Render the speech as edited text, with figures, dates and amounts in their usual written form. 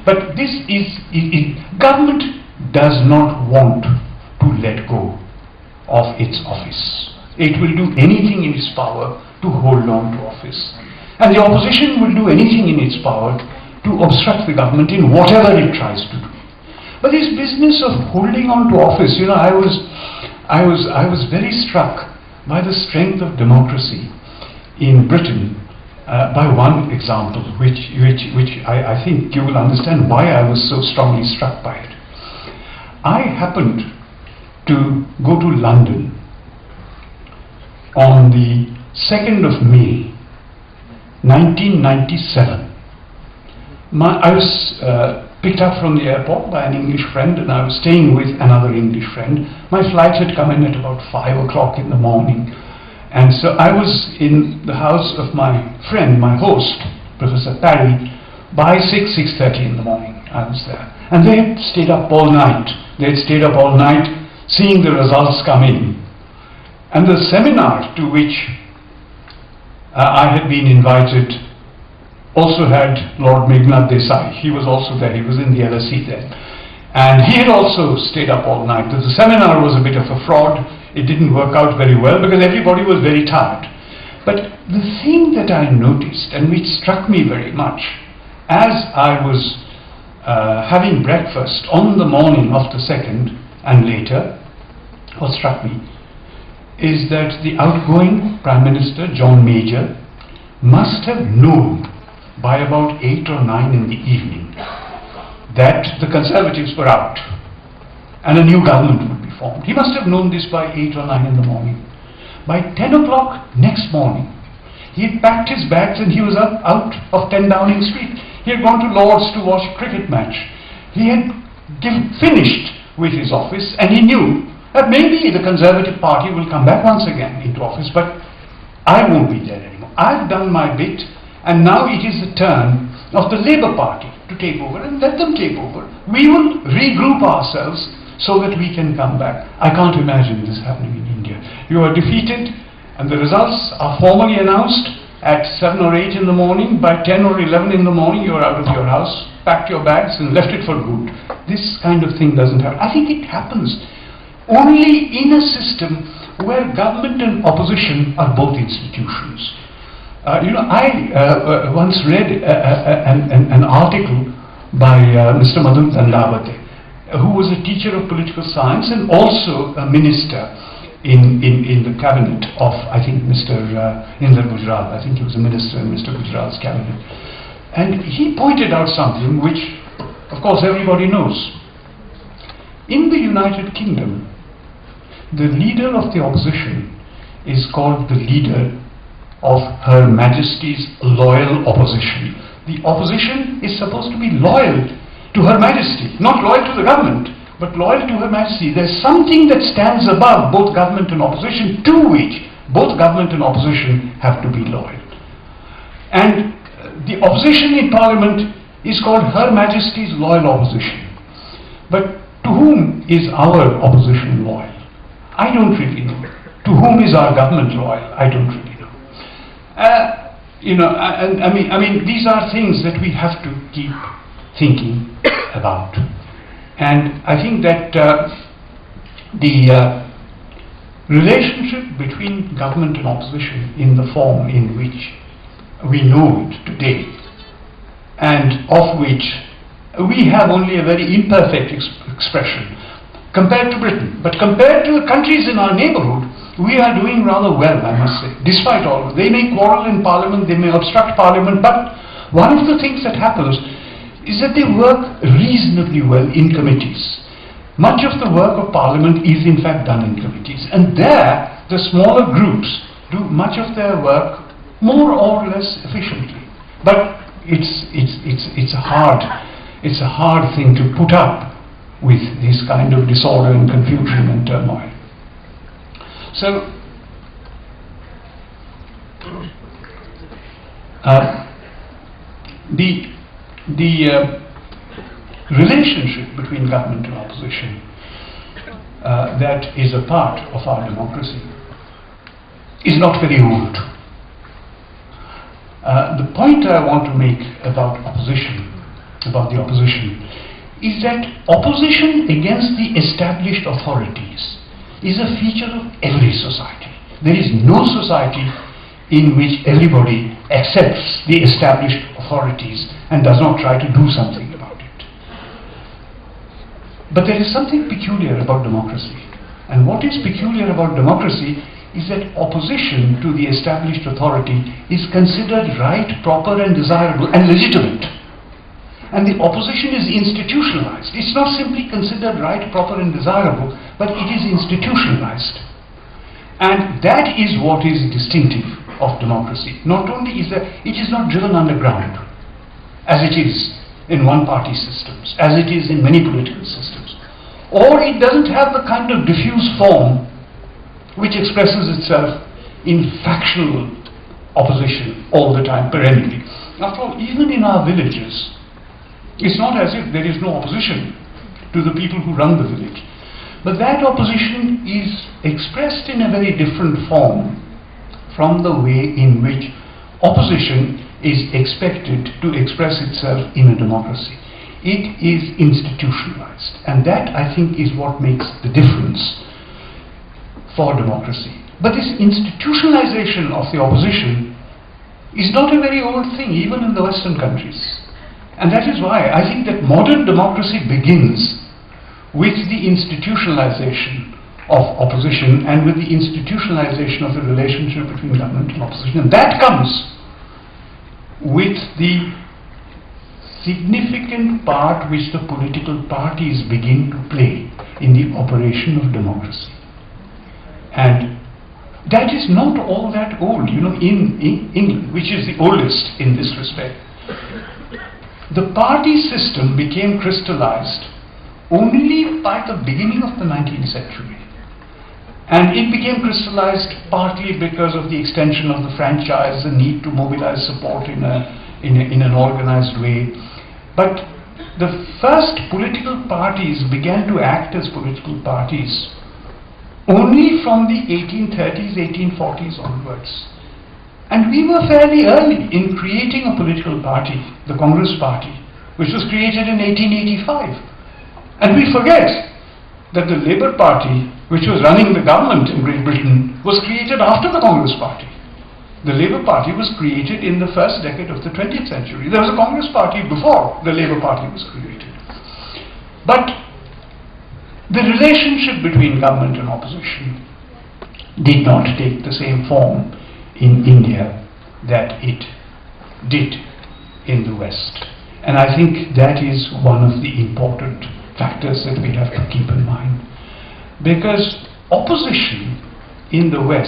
But this government does not want to let go of its office. It will do anything in its power to hold on to office. And the opposition will do anything in its power to obstruct the government in whatever it tries to do. But this business of holding on to office, you know, I was very struck by the strength of democracy in Britain by one example, which I think you will understand why I was so strongly struck by it. I happened to go to London on the 2nd of May 1997. I was picked up from the airport by an English friend, and I was staying with another English friend. My flight had come in at about 5 o'clock in the morning, and so I was in the house of my friend, my host, Professor Parry, by 6:30 in the morning. I was there, and they had stayed up all night. They had stayed up all night seeing the results come in. And the seminar to which I had been invited also had Lord Meghnad Desai. He was also there. He was in the LSE then. And he had also stayed up all night. The seminar was a bit of a fraud. It didn't work out very well because everybody was very tired. But the thing that I noticed, and which struck me very much, as I was having breakfast on the morning of the 2nd and later, what struck me is that the outgoing Prime Minister, John Major, must have known by about 8 or 9 in the evening that the Conservatives were out and a new government would be formed. He must have known this by 8 or 9 in the morning. By 10 o'clock next morning, he had packed his bags and he was out of 10 Downing Street. He had gone to Lord's to watch a cricket match. He had finished with his office, and he knew that maybe the Conservative Party will come back once again into office, but I won't be there anymore. I've done my bit, and now it is the turn of the Labour Party to take over, and let them take over. We will regroup ourselves so that we can come back. I can't imagine this happening in India. You are defeated, and the results are formally announced at 7 or 8 in the morning. By 10 or 11 in the morning, you are out of your house, packed your bags, and left it for good. This kind of thing doesn't happen. I think it happens only in a system where government and opposition are both institutions. You know, I once read an article by Mr. Madhu Dandavate, who was a teacher of political science and also a minister in the cabinet of, I think, Mr. Inder Gujral. I think he was a minister in Mr. Gujral's cabinet. And he pointed out something which, of course, everybody knows. In the United Kingdom, the leader of the opposition is called the leader of Her Majesty's loyal opposition. The opposition is supposed to be loyal to Her Majesty, not loyal to the government, but loyal to Her Majesty. There's something that stands above both government and opposition, to which both government and opposition have to be loyal. And the opposition in Parliament is called Her Majesty's loyal opposition. But to whom is our opposition loyal? I don't really know. To whom is our government loyal? I don't really know. You know, I mean, these are things that we have to keep thinking about. And I think that the relationship between government and opposition in the form in which we know it today, and of which we have only a very imperfect expression compared to Britain. But compared to the countries in our neighbourhood, we are doing rather well, I must say. Despite all, they may quarrel in Parliament, they may obstruct Parliament, but one of the things that happens is that they work reasonably well in committees. Much of the work of Parliament is in fact done in committees, and there the smaller groups do much of their work more or less efficiently. But it's a hard thing to put up with this kind of disorder and confusion and turmoil. So the relationship between government and opposition that is a part of our democracy is not very old. The point I want to make about opposition about the opposition is that opposition against the established authorities is a feature of every society. There is no society in which everybody accepts the established authorities and does not try to do something about it. But there is something peculiar about democracy. And what is peculiar about democracy is that opposition to the established authority is considered right, proper and desirable and legitimate. And the opposition is institutionalized. It's not simply considered right, proper and desirable, but it is institutionalized. And that is what is distinctive of democracy. Not only is that it is not driven underground, as it is in one-party systems, as it is in many political systems, or it doesn't have the kind of diffuse form which expresses itself in factional opposition all the time, perennially. After all, even in our villages, it's not as if there is no opposition to the people who run the village. But that opposition is expressed in a very different form from the way in which opposition is expected to express itself in a democracy. It is institutionalized. And that, I think, is what makes the difference for democracy. But this institutionalization of the opposition is not a very old thing, even in the Western countries. And that is why I think that modern democracy begins with the institutionalization of opposition and with the institutionalization of the relationship between government and opposition. And that comes with the significant part which the political parties begin to play in the operation of democracy. And that is not all that old. You know, in England, which is the oldest in this respect, the party system became crystallized only by the beginning of the 19th century. And it became crystallized partly because of the extension of the franchise, the need to mobilize support in an organized way. But the first political parties began to act as political parties only from the 1830s, 1840s onwards. And we were fairly early in creating a political party, the Congress Party, which was created in 1885. And we forget that the Labour Party, which was running the government in Great Britain, was created after the Congress Party. The Labour Party was created in the first decade of the 20th century. There was a Congress Party before the Labour Party was created. But the relationship between government and opposition did not take the same form in India that it did in the West. And I think that is one of the important factors that we have to keep in mind. Because opposition in the West